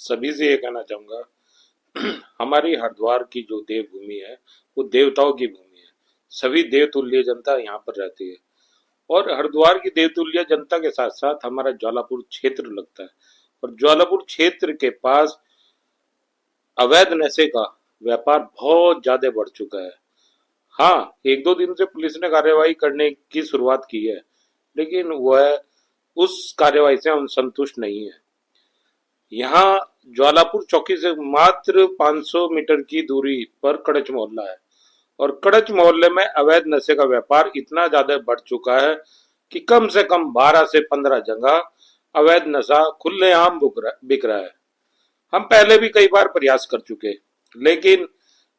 सभी से ये कहना चाहूंगा हमारी हरिद्वार की जो देवभूमि है वो देवताओं की भूमि है। सभी देवतुल्य जनता यहाँ पर रहती है और हरिद्वार की देवतुल्य जनता के साथ साथ हमारा ज्वालापुर क्षेत्र लगता है और ज्वालापुर क्षेत्र के पास अवैध नशे का व्यापार बहुत ज्यादा बढ़ चुका है। हाँ, एक दो दिन से पुलिस ने कार्यवाही करने की शुरुआत की है, लेकिन वह उस कार्यवाही से हम संतुष्ट नहीं है। यहाँ ज्वालापुर चौकी से मात्र 500 मीटर की दूरी पर कड़च मोहल्ला है और कड़च मोहल्ले में अवैध नशे का व्यापार इतना ज्यादा बढ़ चुका है कि कम से कम 12 से 15 जगह अवैध नशा खुलेआम बिक रहा है। हम पहले भी कई बार प्रयास कर चुके, लेकिन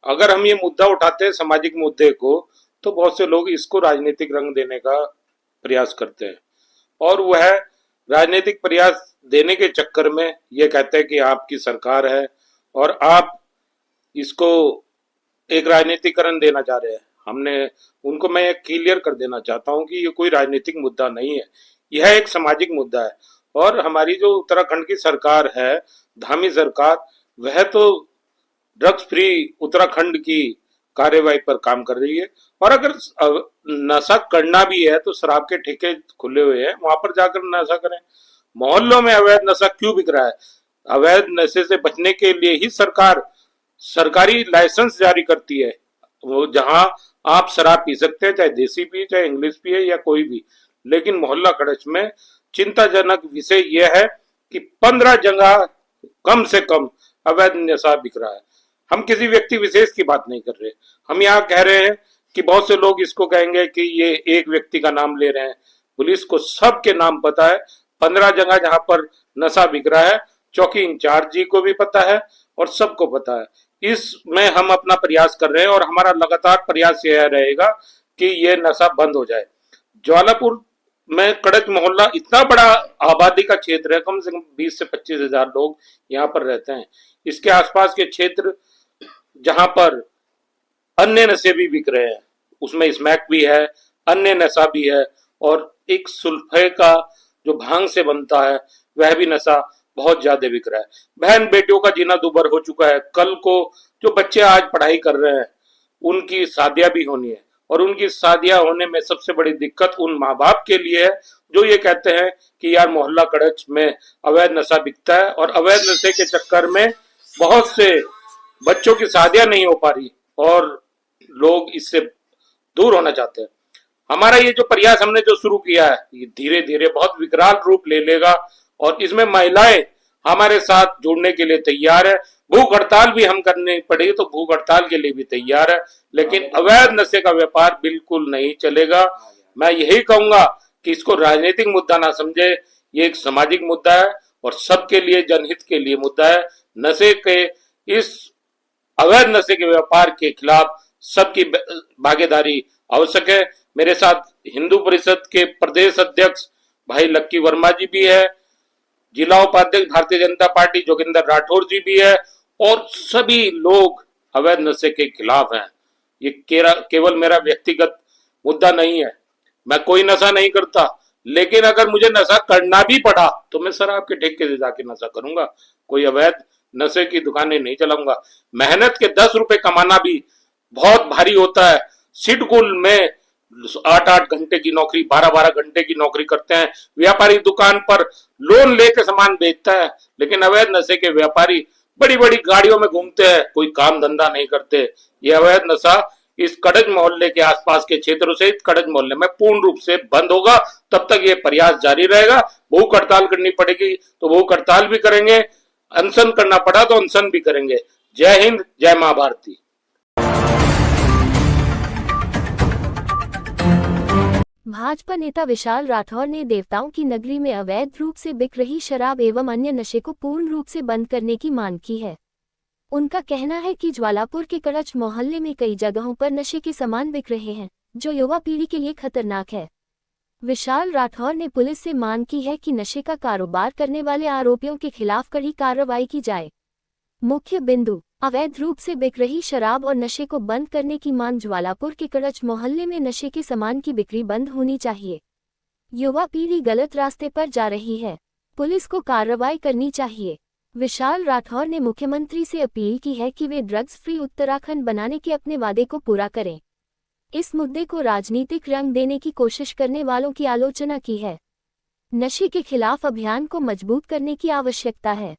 अगर हम ये मुद्दा उठाते हैं सामाजिक मुद्दे को, तो बहुत से लोग इसको राजनीतिक रंग देने का प्रयास करते हैं और वह राजनीतिक प्रयास देने के चक्कर में ये कहते हैं कि आपकी सरकार है और आप इसको एक राजनीतिकरण देना चाह रहे हैं। हमने उनको मैं क्लियर कर देना चाहता हूं कि ये कोई राजनीतिक मुद्दा नहीं है, यह एक सामाजिक मुद्दा है। और हमारी जो उत्तराखंड की सरकार है, धामी सरकार, वह तो ड्रग्स फ्री उत्तराखंड की कार्यवाही पर काम कर रही है और अगर नशा करना भी है तो शराब के ठेके खुले हुए हैं, वहां पर जाकर नशा करें। मोहल्लों में अवैध नशा क्यों बिक रहा है? अवैध नशे से बचने के लिए ही सरकार सरकारी लाइसेंस जारी करती है, वो जहां आप शराब पी सकते हैं, चाहे देसी पिए चाहे इंग्लिश पिए या कोई भी। लेकिन मोहल्ला कड़च में चिंताजनक विषय यह है कि 15 जगह कम से कम अवैध नशा बिक रहा है। हम किसी व्यक्ति विशेष की बात नहीं कर रहे, हम यहाँ कह रहे हैं कि बहुत से लोग इसको कहेंगे कि ये एक व्यक्ति का नाम ले रहे हैं। पुलिस को सबके नाम पता है, 15 जगह जहां पर नशा बिक रहा है, चौकी इंचार्ज जी को भी पता है और सबको पता है। इसमें हम अपना प्रयास कर रहे हैं और हमारा लगातार प्रयास यह रहेगा कि ये नशा बंद हो जाए। ज्वालापुर में कड़च मोहल्ला इतना बड़ा आबादी का क्षेत्र है, कम से कम 20 से 25 हजार लोग यहाँ पर रहते हैं। इसके आसपास के क्षेत्र जहां पर अन्य नशे भी बिक रहे हैं, उसमें स्मैक भी है, अन्य नशा भी है और एक सुल्फे का जो भांग से बनता है वह भी नशा बहुत ज्यादा बिक रहा है। बहन बेटियों का जीना दूभर हो चुका है। कल को जो बच्चे आज पढ़ाई कर रहे हैं उनकी शादियां भी होनी है और उनकी शादियां होने में सबसे बड़ी दिक्कत उन माँ बाप के लिए है जो ये कहते हैं कि यार मोहल्ला कड़च में अवैध नशा बिकता है और अवैध नशे के चक्कर में बहुत से बच्चों की शादियां नहीं हो पा रही और लोग इससे दूर होना चाहते हैं। हमारा ये जो प्रयास हमने जो शुरू किया है, ये धीरे धीरे बहुत विकराल रूप ले लेगा और इसमें महिलाएं हमारे साथ जुड़ने के लिए तैयार है। भूख हड़ताल भी हम करनी पड़ेगी तो भूख हड़ताल के लिए भी तैयार है, लेकिन अवैध नशे का व्यापार बिल्कुल नहीं चलेगा। मैं यही कहूंगा कि इसको राजनीतिक मुद्दा ना समझे, ये एक सामाजिक मुद्दा है और सबके लिए, जनहित के लिए मुद्दा है। नशे के इस अवैध नशे के व्यापार के खिलाफ सबकी भागीदारी आवश्यक है। मेरे साथ हिंदू परिषद के प्रदेश अध्यक्ष भाई लक्की वर्मा जी भी है, जिला उपाध्यक्ष भारतीय जनता पार्टी जोगिंदर राठौर जी भी है और सभी लोग अवैध नशे के खिलाफ हैं। ये केवल मेरा व्यक्तिगत मुद्दा नहीं है, मैं कोई नशा नहीं करता, लेकिन अगर मुझे नशा करना भी पड़ा तो मैं शराब के ठेके से जाके नशा करूंगा, कोई अवैध नशे की दुकानें नहीं चलाऊंगा। मेहनत के 10 रुपए कमाना भी बहुत भारी होता है। सिडकुल में 8-8 घंटे की नौकरी, 12-12 घंटे की नौकरी करते हैं। व्यापारी दुकान पर लोन लेकर सामान बेचता है, लेकिन अवैध नशे के व्यापारी बड़ी बड़ी गाड़ियों में घूमते हैं, कोई काम धंधा नहीं करते। ये अवैध नशा इस कड़च मोहल्ले के आसपास के क्षेत्रों से कड़च मोहल्ले में पूर्ण रूप से बंद होगा। तब तक ये प्रयास जारी रहेगा। भूख हड़ताल करनी पड़ेगी तो भूख हड़ताल भी करेंगे, अनशन करना पड़ा तो अनशन भी करेंगे। जय हिंद, जय मां भारती। भाजपा नेता विशाल राठौर ने देवताओं की नगरी में अवैध रूप से बिक रही शराब एवं अन्य नशे को पूर्ण रूप से बंद करने की मांग की है। उनका कहना है कि ज्वालापुर के कड़च मोहल्ले में कई जगहों पर नशे के सामान बिक रहे हैं, जो युवा पीढ़ी के लिए खतरनाक है। विशाल राठौर ने पुलिस से मांग की है कि नशे का कारोबार करने वाले आरोपियों के खिलाफ कड़ी कार्रवाई की जाए। मुख्य बिंदु, अवैध रूप से बिक रही शराब और नशे को बंद करने की मांग। ज्वालापुर के कड़च मोहल्ले में नशे के सामान की बिक्री बंद होनी चाहिए। युवा पीढ़ी गलत रास्ते पर जा रही है, पुलिस को कार्रवाई करनी चाहिए। विशाल राठौर ने मुख्यमंत्री से अपील की है कि वे ड्रग्स फ्री उत्तराखंड बनाने के अपने वादे को पूरा करें। इस मुद्दे को राजनीतिक रंग देने की कोशिश करने वालों की आलोचना की है। नशे के खिलाफ अभियान को मजबूत करने की आवश्यकता है।